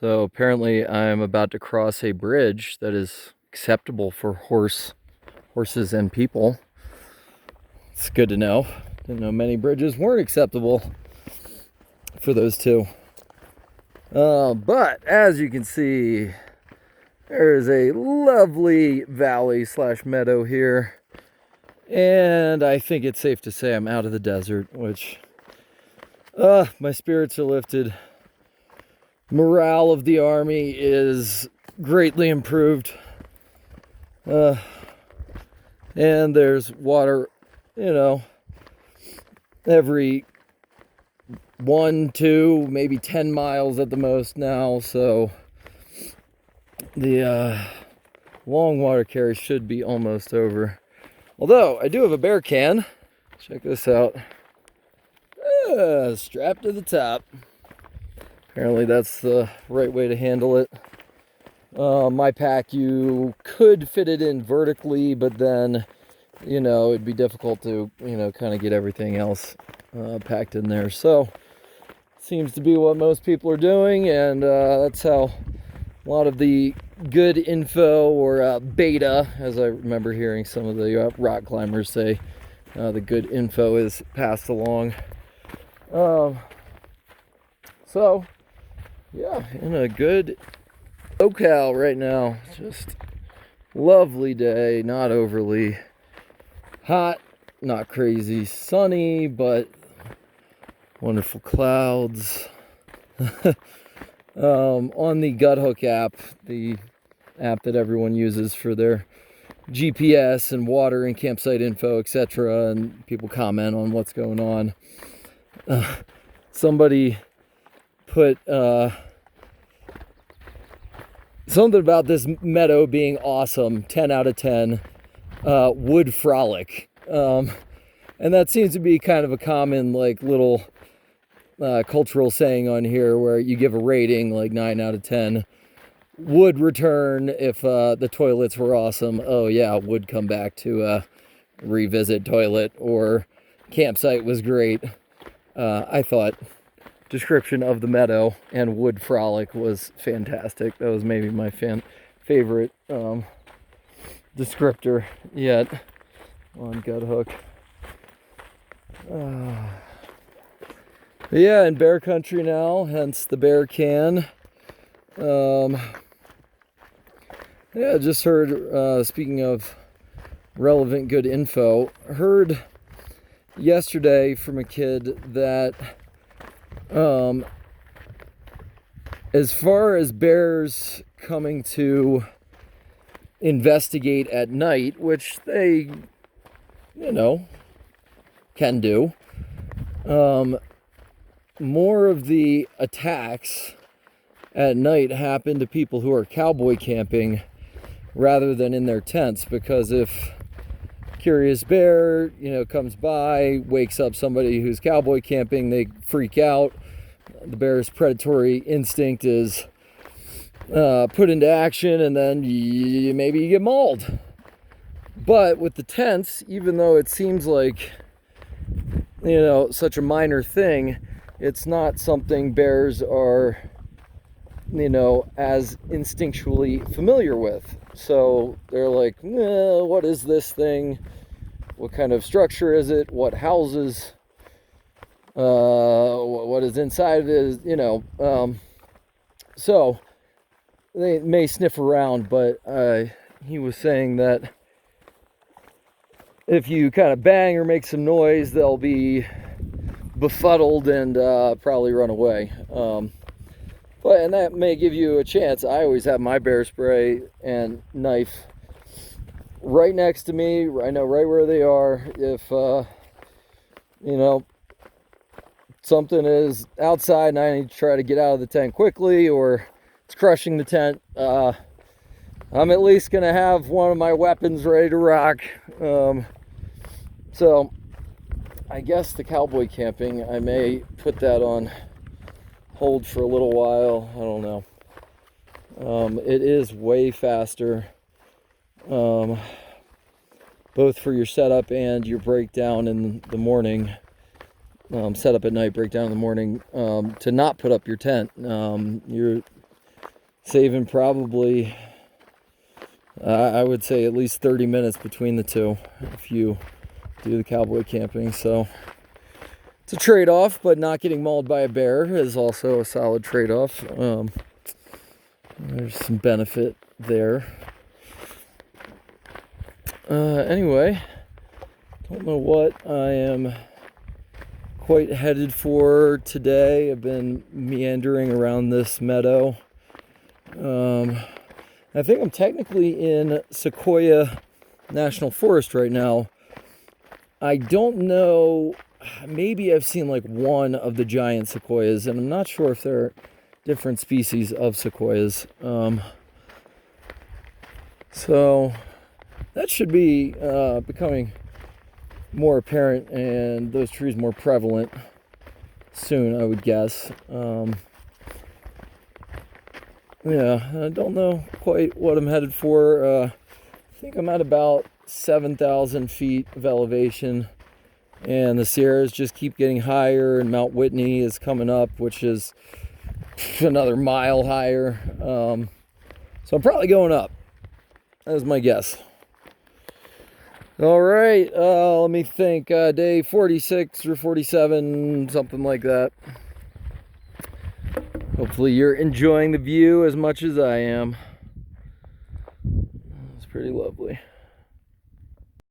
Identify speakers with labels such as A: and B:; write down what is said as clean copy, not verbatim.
A: So apparently I'm about to cross a bridge that is acceptable for horses and people. It's good to know. Didn't know many bridges weren't acceptable for those two. But as you can see, there is a lovely valley slash meadow here. And I think it's safe to say I'm out of the desert, which my spirits are lifted. Morale of the army is greatly improved. And there's water, every 1, 2, maybe 10 miles at the most now. So the long water carry should be almost over. Although I do have a bear can. Check this out. Strapped to the top. Apparently that's the right way to handle it. My pack, you could fit it in vertically, but then, it'd be difficult to, kind of get everything else packed in there. So, seems to be what most people are doing, and that's how a lot of the good info, or beta, as I remember hearing some of the rock climbers say, the good info is passed along. So, yeah, in a good locale right now. Just lovely day, not overly hot, not crazy sunny, but wonderful clouds. On the Guthook app, the app that everyone uses for their GPS and water and campsite info, etc., and people comment on what's going on. Somebody put something about this meadow being awesome, 10 out of 10, would frolic. And that seems to be kind of a common, little cultural saying on here, where you give a rating, 9 out of 10. Would return if the toilets were awesome. Oh yeah, would come back to revisit toilet, or campsite was great. I thought description of the meadow and wood frolic was fantastic. That was maybe my favorite descriptor yet on Guthook. Yeah, in bear country now, hence the bear can. Yeah, just heard, speaking of relevant good info, heard yesterday from a kid that as far as bears coming to investigate at night, which they, can do, more of the attacks at night happen to people who are cowboy camping rather than in their tents, because if curious bear, comes by, wakes up somebody who's cowboy camping, they freak out. The bear's predatory instinct is put into action, and then maybe you get mauled. But with the tents, even though it seems like, such a minor thing, it's not something bears are, as instinctually familiar with. So they're like, what is this thing? What kind of structure is it? What houses? What is inside of it? So they may sniff around, but he was saying that if you kind of bang or make some noise, they'll be befuddled and probably run away. And that may give you a chance. I always have my bear spray and knife right next to me. I know right where they are. If something is outside and I need to try to get out of the tent quickly, or it's crushing the tent, I'm at least gonna have one of my weapons ready to rock. So I guess the cowboy camping, I may put that on hold for a little while. I don't know. It is way faster, both for your setup and your breakdown in the morning. Setup at night, breakdown in the morning, to not put up your tent. You're saving probably, I would say, at least 30 minutes between the two if you do the cowboy camping. So it's a trade-off, but not getting mauled by a bear is also a solid trade-off. There's some benefit there. Anyway, don't know what I am quite headed for today. I've been meandering around this meadow. I think I'm technically in Sequoia National Forest right now. I don't know, maybe I've seen like one of the giant sequoias, and I'm not sure if there are different species of sequoias. So that should be becoming more apparent and those trees more prevalent soon, I would guess. Yeah, I don't know quite what I'm headed for. I think I'm at about 7,000 feet of elevation, and the Sierras just keep getting higher, and Mount Whitney is coming up, which is another mile higher. So I'm probably going up. That's my guess. All right, let me think. Day 46 or 47, something like that. Hopefully you're enjoying the view as much as I am. It's pretty lovely.